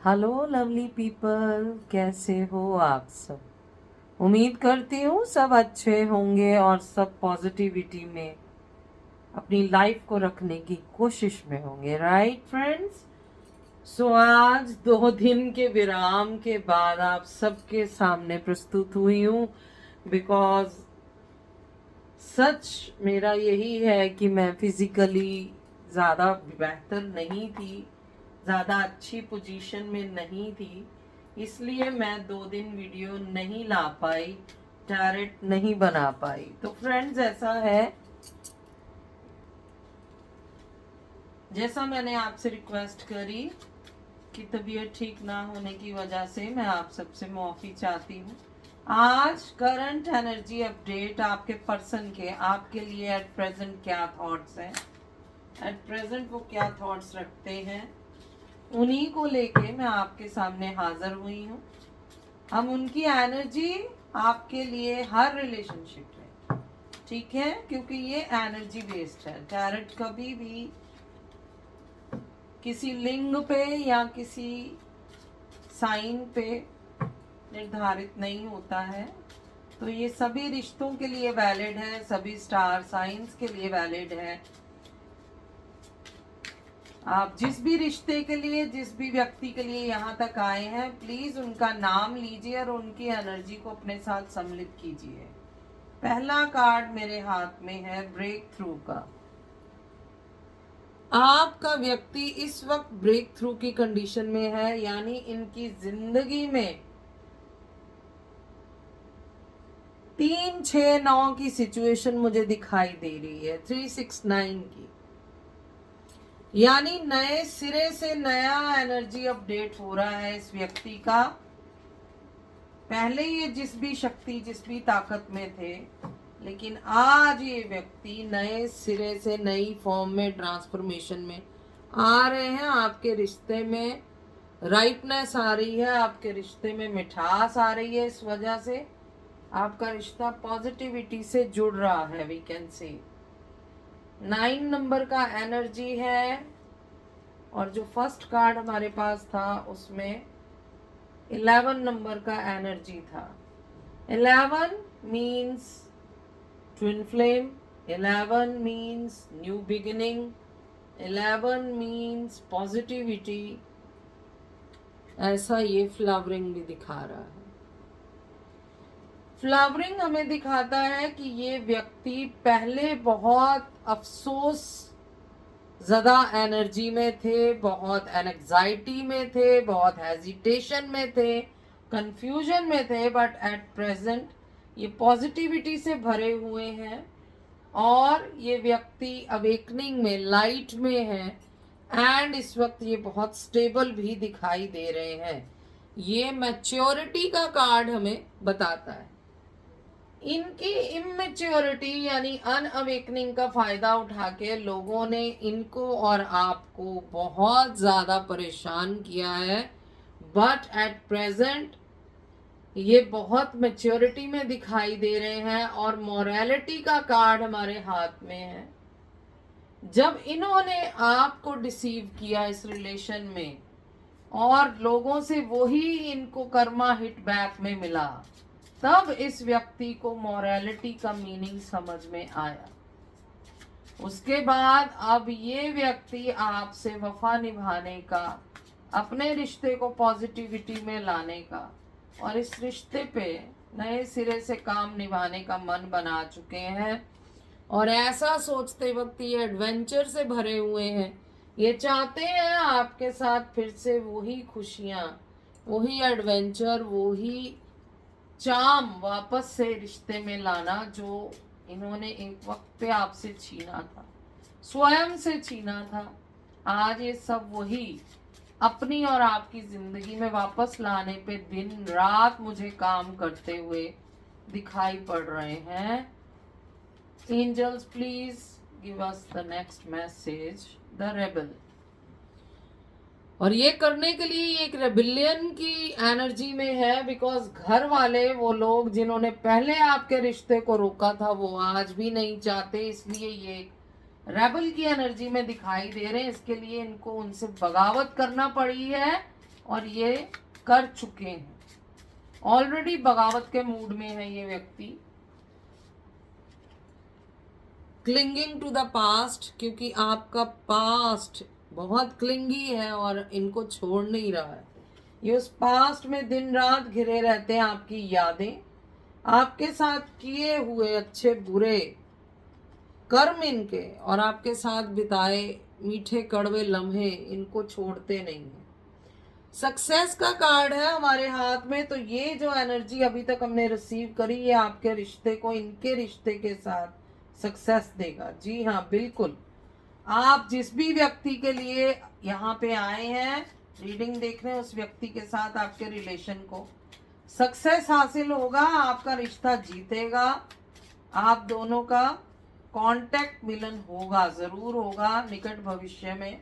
Hello lovely people, कैसे हो आप सब। उम्मीद करती हूँ सब अच्छे होंगे और सब पॉजिटिविटी में अपनी लाइफ को रखने की कोशिश में होंगे। Right friends. सो आज 2 दिन के विराम के बाद आप सबके सामने प्रस्तुत हुई हूँ, बिकॉज सच मेरा यही है कि मैं फिजिकली ज़्यादा बेहतर नहीं थी, ज़्यादा अच्छी पोजीशन में नहीं थी, इसलिए मैं 2 दिन वीडियो नहीं ला पाई, डायरेक्ट नहीं बना पाई। तो फ्रेंड्स ऐसा है, जैसा मैंने आपसे रिक्वेस्ट करी कि तबीयत ठीक ना होने की वजह से मैं आप सबसे माफ़ी चाहती हूँ। आज करंट एनर्जी अपडेट आपके पर्सन के आपके लिए एट प्रेजेंट क्या थॉट्स हैं, एट प्रेजेंट वो क्या थॉट्स रखते हैं, उन्हीं को लेके मैं आपके सामने हाजिर हुई हूँ। हम उनकी एनर्जी आपके लिए हर रिलेशनशिप में, ठीक है, क्योंकि ये एनर्जी बेस्ड है। टैरेट कभी भी किसी लिंग पे या किसी साइन पे निर्धारित नहीं होता है। तो ये सभी रिश्तों के लिए वैलिड है, सभी स्टार साइंस के लिए वैलिड है। आप जिस भी रिश्ते के लिए, जिस भी व्यक्ति के लिए यहाँ तक आए हैं, प्लीज उनका नाम लीजिए और उनकी एनर्जी को अपने साथ सम्मिलित कीजिए। पहला कार्ड मेरे हाथ में है ब्रेक थ्रू का। आपका व्यक्ति इस वक्त ब्रेक थ्रू की कंडीशन में है, यानी इनकी जिंदगी में 3 6 9 की सिचुएशन मुझे दिखाई दे रही है, 3 6 9 की, यानी नए सिरे से नया एनर्जी अपडेट हो रहा है इस व्यक्ति का। पहले ये जिस भी शक्ति, जिस भी ताकत में थे, लेकिन आज ये व्यक्ति नए सिरे से नई फॉर्म में, ट्रांसफॉर्मेशन में आ रहे हैं। आपके रिश्ते में राइटनेस आ रही है, आपके रिश्ते में मिठास आ रही है। इस वजह से आपका रिश्ता पॉजिटिविटी से जुड़ रहा है। वी कैन से 9 नंबर का एनर्जी है, और जो फर्स्ट कार्ड हमारे पास था उसमें 11 नंबर का एनर्जी था। 11 means twin flame, 11 means new beginning, 11 means positivity. ऐसा ये फ्लावरिंग भी दिखा रहा है। फ्लावरिंग हमें दिखाता है कि ये व्यक्ति पहले बहुत अफसोस ज़्यादा एनर्जी में थे, बहुत एंजाइटी में थे, बहुत हेजिटेशन में थे, कंफ्यूजन में थे, बट एट प्रेजेंट ये पॉजिटिविटी से भरे हुए हैं और ये व्यक्ति अवेकनिंग में, लाइट में है। एंड इस वक्त ये बहुत स्टेबल भी दिखाई दे रहे हैं। ये मैच्योरिटी का कार्ड हमें बताता है। इनकी इमेच्योरिटी यानी अनअवेकनिंग का फायदा उठा के लोगों ने इनको और आपको बहुत ज्यादा परेशान किया है, बट एट प्रेजेंट ये बहुत मैच्योरिटी में दिखाई दे रहे हैं। और मोरालिटी का कार्ड हमारे हाथ में है। जब इन्होंने आपको डिसीव किया इस रिलेशन में, और लोगों से वही इनको कर्मा हिट बैक में मिला, तब इस व्यक्ति को मोरालिटी का मीनिंग समझ में आया। उसके बाद अब ये व्यक्ति आपसे वफा निभाने का, अपने रिश्ते को पॉजिटिविटी में लाने का और इस रिश्ते पे नए सिरे से काम निभाने का मन बना चुके हैं। और ऐसा सोचते वक्त ये एडवेंचर से भरे हुए हैं। ये चाहते हैं आपके साथ फिर से वही खुशियाँ, वही एडवेंचर, वही चाम वापस से रिश्ते में लाना जो इन्होंने एक वक्त पे आपसे छीना था, स्वयं से छीना था। आज ये सब वही अपनी और आपकी जिंदगी में वापस लाने पे दिन रात मुझे काम करते हुए दिखाई पड़ रहे हैं। Angels please give us the next message, the rebel. और ये करने के लिए एक रेबिलियन की एनर्जी में है, बिकॉज घर वाले, वो लोग जिन्होंने पहले आपके रिश्ते को रोका था, वो आज भी नहीं चाहते, इसलिए ये रेबल की एनर्जी में दिखाई दे रहे हैं। इसके लिए इनको उनसे बगावत करना पड़ी है और ये कर चुके हैं, ऑलरेडी बगावत के मूड में है ये व्यक्ति, क्लिंगिंग टू द पास्ट, क्योंकि आपका पास्ट बहुत क्लिंगी है और इनको छोड़ नहीं रहा है। ये उस पास्ट में दिन रात घिरे रहते हैं, आपकी यादें, आपके साथ किए हुए अच्छे बुरे कर्म इनके और आपके साथ बिताए मीठे कड़वे लम्हे इनको छोड़ते नहीं है। सक्सेस का कार्ड है हमारे हाथ में, तो ये जो एनर्जी अभी तक हमने रिसीव करी, ये आपके रिश्ते को इनके रिश्ते के साथ सक्सेस देगा। जी हाँ, बिल्कुल। आप जिस भी व्यक्ति के लिए यहाँ पे आए हैं रीडिंग देखने, उस व्यक्ति के साथ आपके रिलेशन को सक्सेस हासिल होगा, आपका रिश्ता जीतेगा, आप दोनों का कांटेक्ट मिलन होगा, जरूर होगा निकट भविष्य में।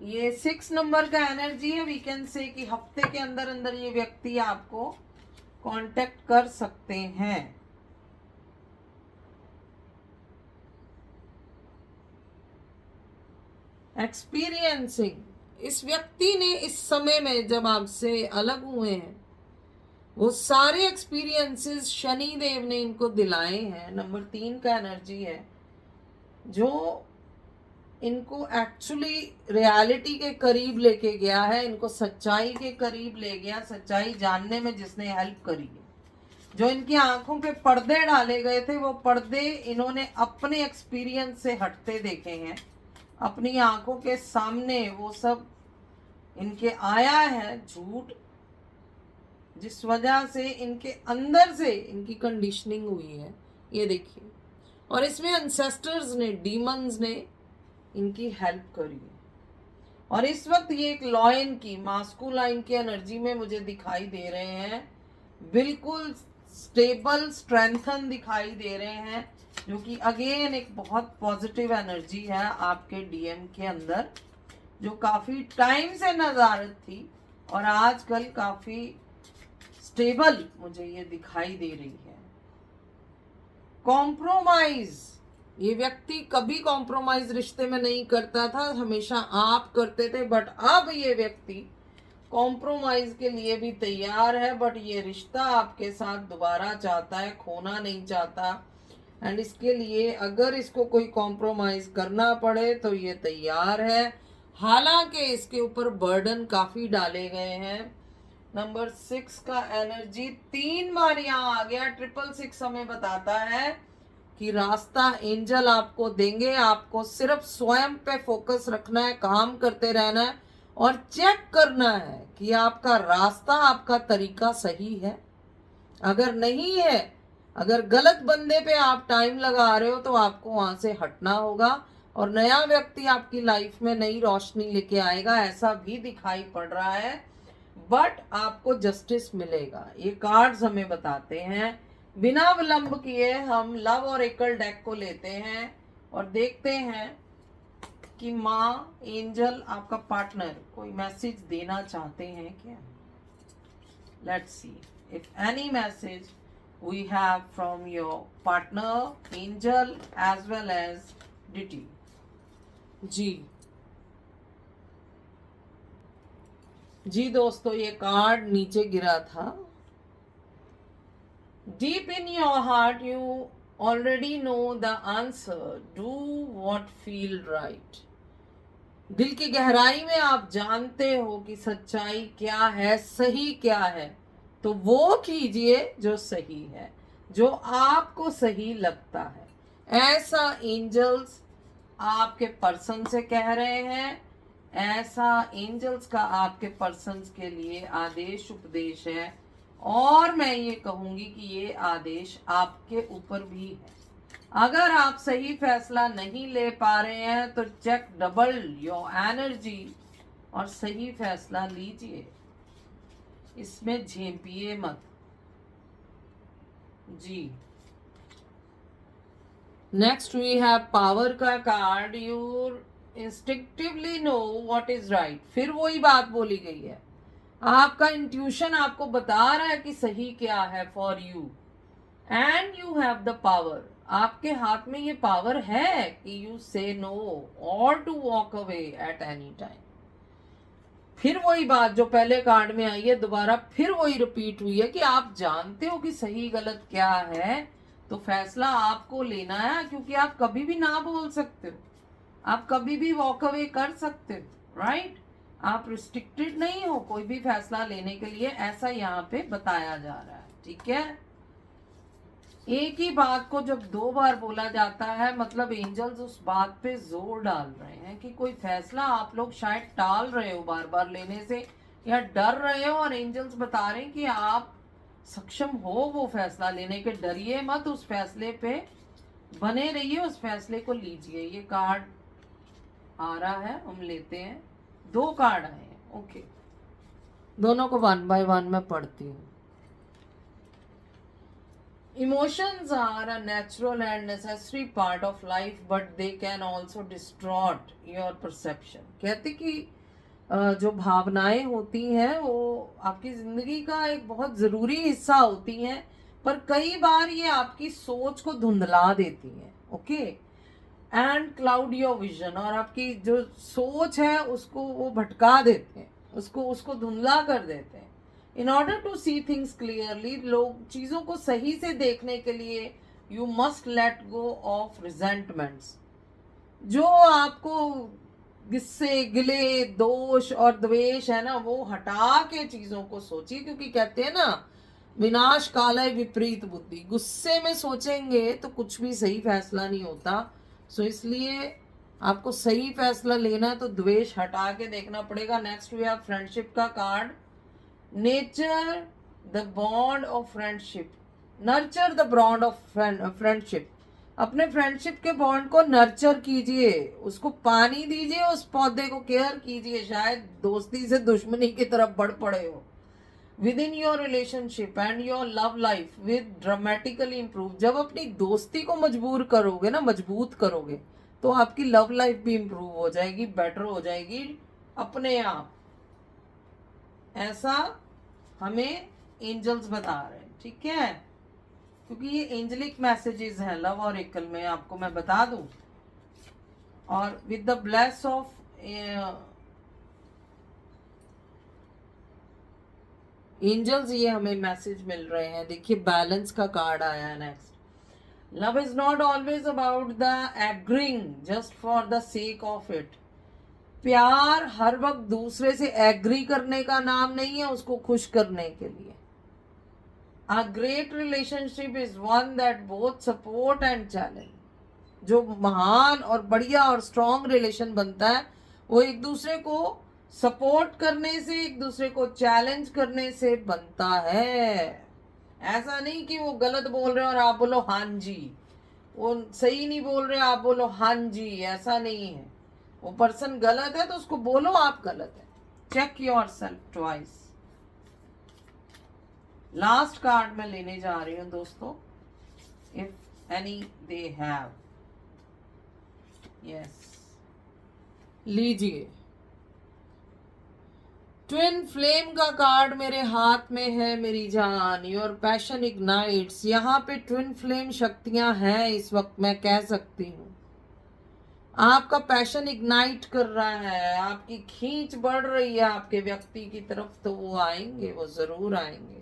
ये 6 नंबर का एनर्जी है, वी कैन से कि हफ्ते के अंदर अंदर ये व्यक्ति आपको कांटेक्ट कर सकते हैं। एक्सपीरियंसिंग, इस व्यक्ति ने इस समय में जब आपसे अलग हुए हैं वो सारे एक्सपीरियंसेस शनि देव ने इनको दिलाए हैं। नंबर 3 का एनर्जी है जो इनको एक्चुअली रियलिटी के करीब लेके गया है, इनको सच्चाई के करीब ले गया, सच्चाई जानने में जिसने हेल्प करी है। जो इनकी आंखों पे पर्दे डाले गए थे वो पर्दे इन्होंने अपने एक्सपीरियंस से हटते देखे हैं, अपनी आंखों के सामने वो सब इनके आया है झूठ, जिस वजह से इनके अंदर से इनकी कंडीशनिंग हुई है, ये देखिए। और इसमें एंसेस्टर्स ने, डीमंस ने इनकी हेल्प करी है। और इस वक्त ये एक लॉयन की, मास्कुलाइन की एनर्जी में मुझे दिखाई दे रहे हैं, बिल्कुल स्टेबल स्ट्रेंथन दिखाई दे रहे हैं, जो कि अगेन एक बहुत पॉजिटिव एनर्जी है आपके डीएम के अंदर, जो काफी टाइम से नजारत थी और आजकल काफी स्टेबल मुझे ये दिखाई दे रही है। कॉम्प्रोमाइज, ये व्यक्ति कभी कॉम्प्रोमाइज रिश्ते में नहीं करता था, हमेशा आप करते थे, बट अब ये व्यक्ति कॉम्प्रोमाइज के लिए भी तैयार है, बट ये रिश्ता आपके साथ दोबारा चाहता है, खोना नहीं चाहता। एंड इसके लिए अगर इसको कोई कॉम्प्रोमाइज करना पड़े तो ये तैयार है, हालांकि इसके ऊपर बर्डन काफी डाले गए हैं। नंबर 6 का एनर्जी 3 बार यहाँ आ गया, 666 हमें बताता है कि रास्ता एंजल आपको देंगे, आपको सिर्फ स्वयं पे फोकस रखना है, काम करते रहना है और चेक करना है कि आपका रास्ता, आपका तरीका सही है। अगर नहीं है, अगर गलत बंदे पे आप टाइम लगा रहे हो तो आपको वहां से हटना होगा और नया व्यक्ति आपकी लाइफ में नई रोशनी लेके आएगा, ऐसा भी दिखाई पड़ रहा है, बट आपको जस्टिस मिलेगा। ये कार्ड्स हमें बताते हैं। बिना विलंब किए हम लव और एकल डेक को लेते हैं और देखते हैं कि माँ, एंजल, आपका पार्टनर कोई मैसेज देना चाहते हैं क्या। Let's see if any message we have from your partner, angel as well as deity. जी दोस्तों, ये कार्ड नीचे गिरा था। Deep in your heart, you already know the answer. Do what feel right. दिल की गहराई में आप जानते हो कि सच्चाई क्या है, सही क्या है, तो वो कीजिए जो सही है, जो आपको सही लगता है। ऐसा एंजल्स आपके पर्सन से कह रहे हैं, ऐसा एंजल्स का आपके पर्सन के लिए आदेश उपदेश है। और मैं ये कहूंगी कि ये आदेश आपके ऊपर भी है। अगर आप सही फैसला नहीं ले पा रहे हैं तो चेक डबल योर एनर्जी और सही फैसला लीजिए, इसमें झेपिए मत। जी, नेक्स्ट वी हैव पावर का card. You instinctively know what is right. फिर वही बात बोली गई है, आपका इंट्यूशन आपको बता रहा है कि सही क्या है for you, and you have the power. आपके हाथ में ये पावर है कि यू से नो और to walk away at any time. फिर वही बात जो पहले कार्ड में आई है दोबारा फिर वही रिपीट हुई है कि आप जानते हो कि सही गलत क्या है, तो फैसला आपको लेना है, क्योंकि आप कभी भी ना बोल सकते हो, आप कभी भी वॉक अवे कर सकते हो, राइट। आप रिस्ट्रिक्टेड नहीं हो कोई भी फैसला लेने के लिए, ऐसा यहाँ पे बताया जा रहा है, ठीक है। एक ही बात को जब दो बार बोला जाता है मतलब एंजल्स उस बात पे जोर डाल रहे हैं कि कोई फैसला आप लोग शायद टाल रहे हो बार बार लेने से, या डर रहे हो, और एंजल्स बता रहे हैं कि आप सक्षम हो वो फैसला लेने के, डरिए मत, उस फैसले पे बने रहिए, उस फैसले को लीजिए। ये कार्ड आ रहा है, हम लेते हैं, 2 कार्ड आए हैं, ओके, दोनों को 1 बाय 1 मैं पढ़ती हूँ। Emotions are a natural and necessary part of life, but they can also distort your perception. कहते कि जो भावनाएं होती हैं वो आपकी जिंदगी का एक बहुत जरूरी हिस्सा होती हैं, पर कई बार ये आपकी सोच को धुंधला देती हैं, okay, and cloud your vision, और आपकी जो सोच है उसको वो भटका देते हैं, उसको धुंधला कर देते हैं। In order to see things clearly, लोग चीजों को सही से देखने के लिए you must let go of resentments, जो आपको गुस्से, गिले, दोष और द्वेष है ना, वो हटा के चीजों को सोचिए, क्योंकि कहते हैं ना विनाश कालय विपरीत बुद्धि, गुस्से में सोचेंगे तो कुछ भी सही फैसला नहीं होता। सो इसलिए आपको सही फैसला लेना है तो द्वेष हटा के देखना पड़ेगा। नेक्स्ट वी हैव फ्रेंडशिप का card. Nature the bond of friendship, nurture the bond of friendship, अपने फ्रेंडशिप के बॉन्ड को नर्चर कीजिए, उसको पानी दीजिए, उस पौधे को केयर कीजिए, शायद दोस्ती से दुश्मनी की तरफ बढ़ पड़े हो। With in your relationship and your love life with dramatically improve, जब अपनी दोस्ती को मजबूर करोगे ना, मजबूत करोगे, तो आपकी लव लाइफ भी इम्प्रूव हो जाएगी, बेटर हो जाएगी अपने आप, ऐसा हमें एंजल्स बता रहे हैं, ठीक है, क्योंकि ये एंजलिक मैसेजेस हैं लव और एकल में, आपको मैं बता दूं। और with the bless of angels ये हमें मैसेज मिल रहे हैं। देखिए बैलेंस का कार्ड आया है next. Love is not always about the agreeing just for the sake of it, प्यार हर वक्त दूसरे से एग्री करने का नाम नहीं है, उसको खुश करने के लिए। A great relationship is one that both support and challenge, जो महान और बढ़िया और स्ट्रॉन्ग रिलेशन बनता है वो एक दूसरे को सपोर्ट करने से, एक दूसरे को चैलेंज करने से बनता है। ऐसा नहीं कि वो गलत बोल रहे हो और आप बोलो हाँ जी, वो सही नहीं बोल रहे आप बोलो हाँ जी, ऐसा नहीं है। वो पर्सन गलत है तो उसको बोलो आप गलत है। Check yourself twice. Last card मैं लेने जा रही हूं दोस्तों, if any they have, yes, लीजिए। ट्विन फ्लेम का कार्ड मेरे हाथ में है मेरी जान, योर पैशन इग्नाइट्स, यहाँ पे ट्विन फ्लेम शक्तियां हैं इस वक्त, मैं कह सकती हूँ आपका पैशन इग्नाइट कर रहा है, आपकी खींच बढ़ रही है आपके व्यक्ति की तरफ, तो वो आएंगे, वो जरूर आएंगे।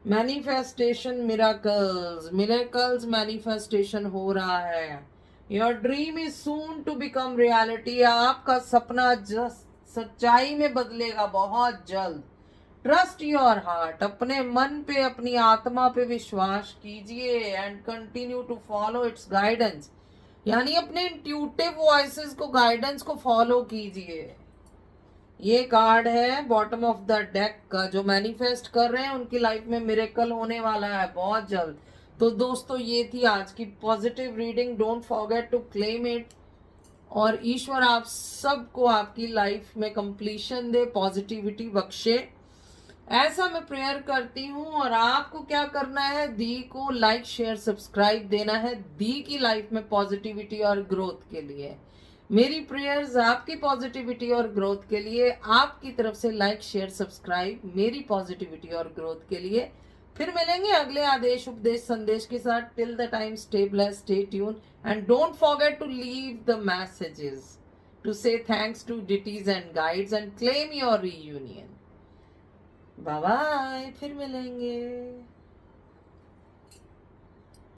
मैनिफेस्टेशन मिरेकल्स, मिरेकल्स मैनिफेस्टेशन हो रहा है। Your dream is soon to become reality, आपका सपना सच्चाई में बदलेगा बहुत जल्द। ट्रस्ट योर हार्ट, अपने मन पे, अपनी आत्मा पे विश्वास कीजिए and continue to follow its guidance, यानी अपने इंट्यूटिव वॉइसेस को, गाइडेंस को फॉलो कीजिए। ये कार्ड है बॉटम ऑफ द डेक का, जो मैनिफेस्ट कर रहे हैं उनकी लाइफ में मिरेकल होने वाला है बहुत जल्द। तो दोस्तों ये थी आज की positive reading, don't forget to claim it, और ईश्वर आप सबको आपकी लाइफ में कंप्लीशन दे, पॉजिटिविटी बख्शे, ऐसा मैं प्रेयर करती हूँ। और आपको क्या करना है, दी को लाइक शेयर सब्सक्राइब देना है, दी की लाइफ में पॉजिटिविटी और ग्रोथ के लिए। मेरी प्रेयर्स आपकी पॉजिटिविटी और ग्रोथ के लिए, आपकी तरफ से लाइक शेयर सब्सक्राइब मेरी पॉजिटिविटी और ग्रोथ के लिए। फिर मिलेंगे अगले आदेश उपदेश संदेश के साथ। Till the time stay blessed, stay tune and don't forget to leave the messages. to say thanks to deities and guides and claim your reunion. Bye bye, फिर मिलेंगे.